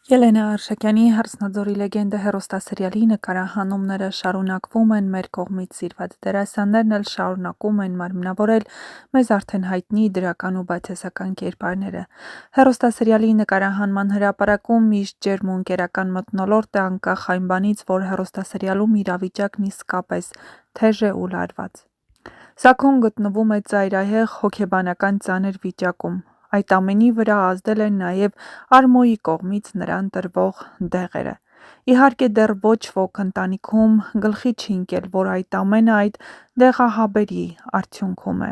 Ելենա Արշակյանի «Հարսնաձորի լեգենդը» հեռուստասերիալի նկարահանումները շարունակվում են, մեր կողմից սիրված դերասաններն էլ շարունակում են մարմնավորել մեզ արդեն հայտնի դրական ու բացասական կերպարները։ Հեռուստասերիալի նկարահանման հրապարակում միշտ ջերմ ու ընկերական մթնոլորտ է, անկախ այն բանից, որ հեռուստասերիալում իրավիճակն իսկապես թեժ է ու լարված։ Սաքոն գտնվում է ծայրահեղ հոգեբանական ծանր վիճակում։ Այդ ամենի վրա ազդել են նաև Արմոյի կողմից նրան տրվող դեղերը։ Իհարկե դեռ ոչ ոք ընտանիքում գլխի չի ընկել, որ այդ ամենը այդ դեղահաբերի արդյունքում է։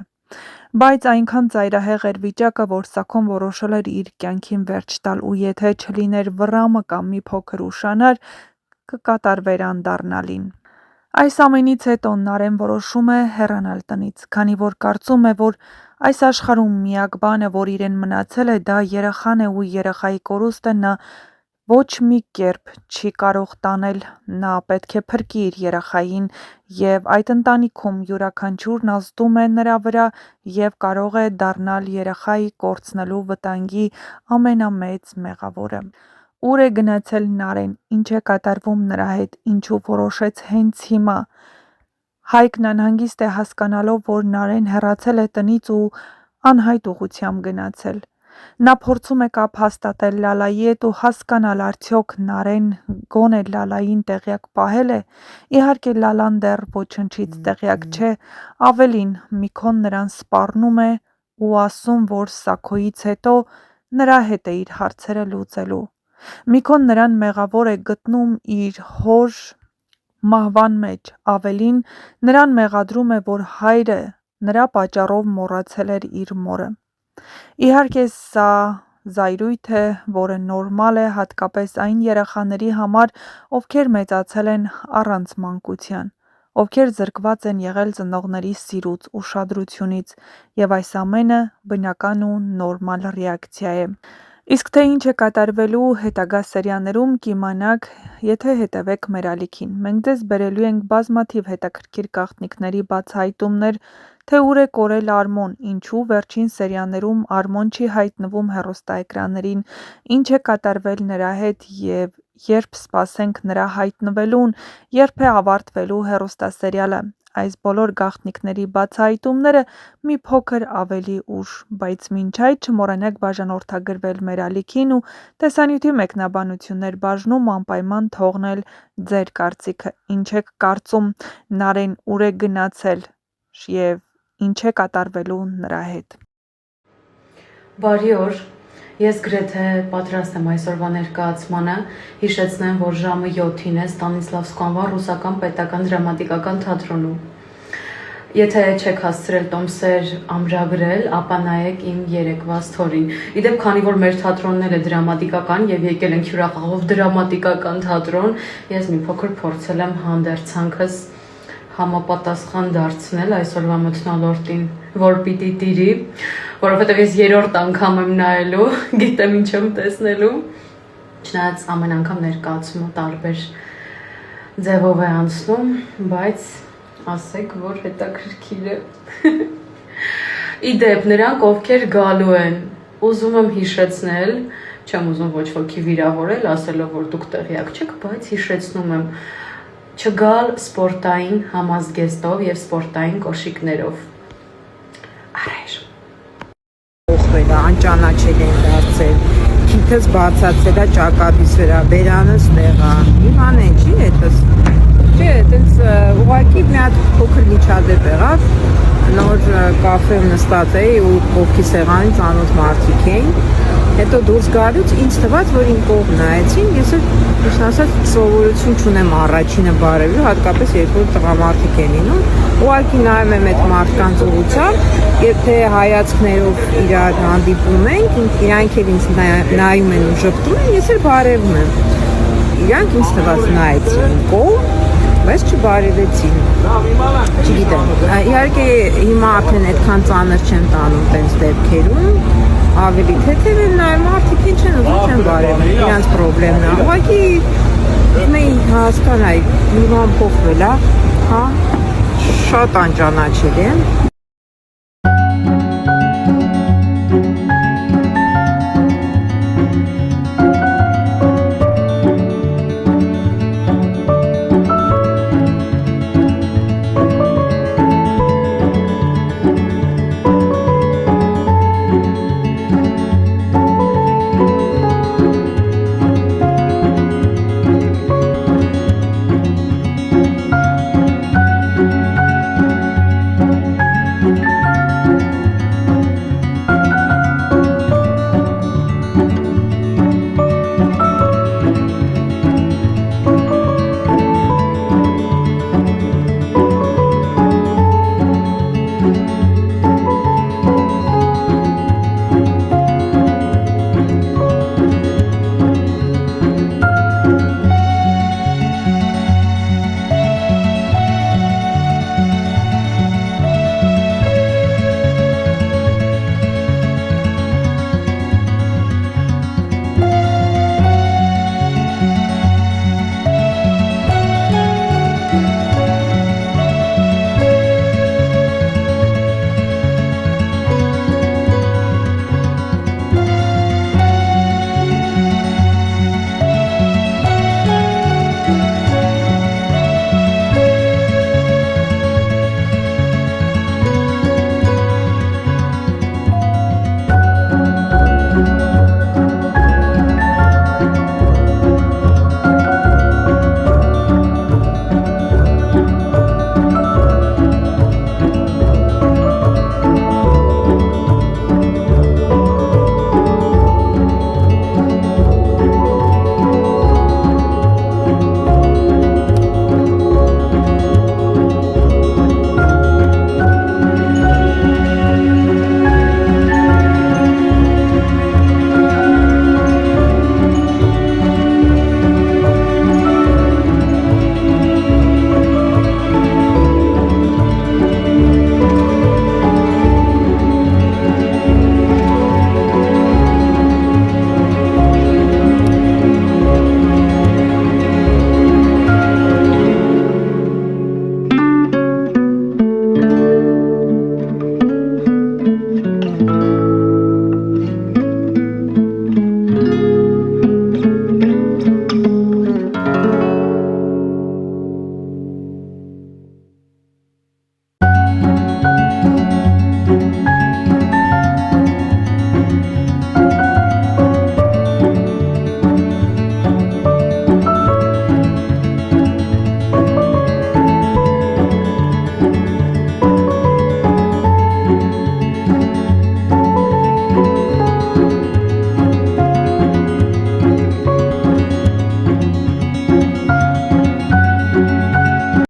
Բայց այնքան ծայրահեղ էր վիճակը, որ Սաքոն որոշել էր իր կյանքին վերջ տալ ու եթե չլիներ վռամը կամ մի փոքր ուշանար, կկատարվեր անդառնալին։ Այս ամենից հետո Նարեն որոշում է հեռանալ տնից, քանի որ կարծում է, որ այս աշխարհում միակ բանը, որ իրեն մնացել է, դա երեխան է ու երեխայի կորուստը նա ոչ մի կերպ չի կարող տանել, նա պետք է փրկի իր երեխային և այդ ընտանիքում յուրաքանչյուրն ազդում է նրա վրա և կարող է դառնալ երեխայի կորցնելու վտանգի ամենամեծ մեղավորը։ Ուր է գնացել Նարեն, ինչ է կատարվում նրա հետ, ինչու որոշեց հենց հիմա։ Հայկն անհանգիստ է հասկանալով, որ Նարեն հեռացել է տնից ու անհայտ ուղղությամբ գնացել։ Նա փորձում է կապ հաստատել Լալայի հետ ու հասկանալ արդյոք Նարեն գոնե Լալային տեղյակ պահել է։ Իհարկե Լալան դեռ ոչնչից տեղյակ չէ, ավելին Միքոն նրան սպառնում է ու ասում, որ Սաքոյից հետո նրա հետ է իր հարցերը լուծելու։ Միքոն նրան մեղավոր է գտնում իր հոր մահվան մեջ, ավելին նրան մեղադրում է, որ հայրը նրա պատճառով մոռացել էր իր մորը։ Իհարկե սա զայրույթ է, որը նորմալ է հատկապես այն երեխաների համար, ովքեր մեծացել են առանց մանկության, ովքեր զրկված են եղել ծնողների սիրուց, ուշադրությունից, և այս ամենը բնական ու նորմալ ռեակցիա է։ Իսկ թե ինչ է կատարվելու հետագա սերիաներում կիմանաք, եթե հետևեք մեր ալիքին։ Մենք ձեզ բերելու ենք բազմաթիվ հետաքրքիր գաղտնիքների բացահայտումներ, թե ուր է կորել Արմոն, ինչու վերջին սերիաներում Արմոն չի հայտնվում հեռուստաէկրաններին, ինչ է կատարվել նրա հետ և երբ սպասենք նրա հայտնվելուն, երբ է ավարտվելու հեռուստասերիալը։ Այս բոլոր գաղտնիքների բացահայտումները մի փոքր ավելի ուշ, բայց մինչ այդ չմոռանաք բաժանորդագրվել մեր ալիքին ու տեսանյութի մեկնաբանություններ բաժնում անպայման թողնել ձեր կարծիքը, ինչ եք կարծում Նարեն ուր է գնացել և ինչ է կատարվելու նրա հետ։ Բարի օր, ես գրեթե պատրաստ եմ այսօրվա ներկայացմանը, հիշեցնեմ, որ ժամը 7-ին է Ստանիսլավսկու անվան ռուսական պետական դրամատիկական թատրոնում։ Եթե չեք հասցրել տոմսեր ամրագրել, ապա նայեք իմ երեկվա սթորին։ Իդեպ, քանի որ մեր թատրոնն էլ է դրամատիկական եւ եկել ենք հյուրախաղով դրամատիկական թատրոն, ես մի փոքր փորձել եմ հանդերձանքս համապատասխան դարձնել այսօրվա մթնոլորտին, որ պիտի տիրի, որովհետև ես երրորդ անգամ եմ նայելու, գիտեմ ինչ եմ տեսնելու, չնայած ամեն անգամ ներկայացումը տարբեր ձևով է անցնում, բայց ասեք, որ հետաքրքիր է։ Իդեպ, նրանք ովքեր գալու են, ուզում եմ հիշեցնել, չեմ ուզում ոչ ոքի վիրավորել, ասելով, որ դուք տեղյակ չեք, բայց հիշեցնում եմ չգալ սպորտային համազգեստով և սպորտային կոշիկներով։ Առայժմ անճանաչել են դարձել, քիթս բացացել է ճակատիս վրա, բերանս տեղա, իման են չի հետս, չէ, տենց ուղղակի մի հատ փոքր միջադեպ եղավ, նոր կաֆեմ նստած էի ու կողքի սեղանին ծանոթ մարդիկ էին, հետո դուրս գալուց ինձ թվաց, որ իմ կողմ նայեցին, ես էլ ճիշտ ասած սովորություն չունեմ առաջինը բարևելու, հատկապես երբ որ տղամարդիկ են լինում, ուղղակի նայում եմ այդ մարդկանց ուղղությամբ, եթե հայացքներով իրար հանդիպում ենք, իրանք էլ ինձ նայում են ու ժպտում են, ես էլ բարևում եմ։ Իրանք ինձ թվաց նայեցին իմ կողմ, բայց չբարևեցին։ Չգիտեմ, իհարկե հիմա արդեն այդքան ծանր չեմ տանում տենց դեպքերում, ավելի թեթև են նայում, մարդիկ ինչ են ուզում չեն բարևում, իրանց պրոբլեմն է, ուղղակի ուզում էի հասկանալ, մի բան փոխվել է, հա, շատ անճանաչել եմ։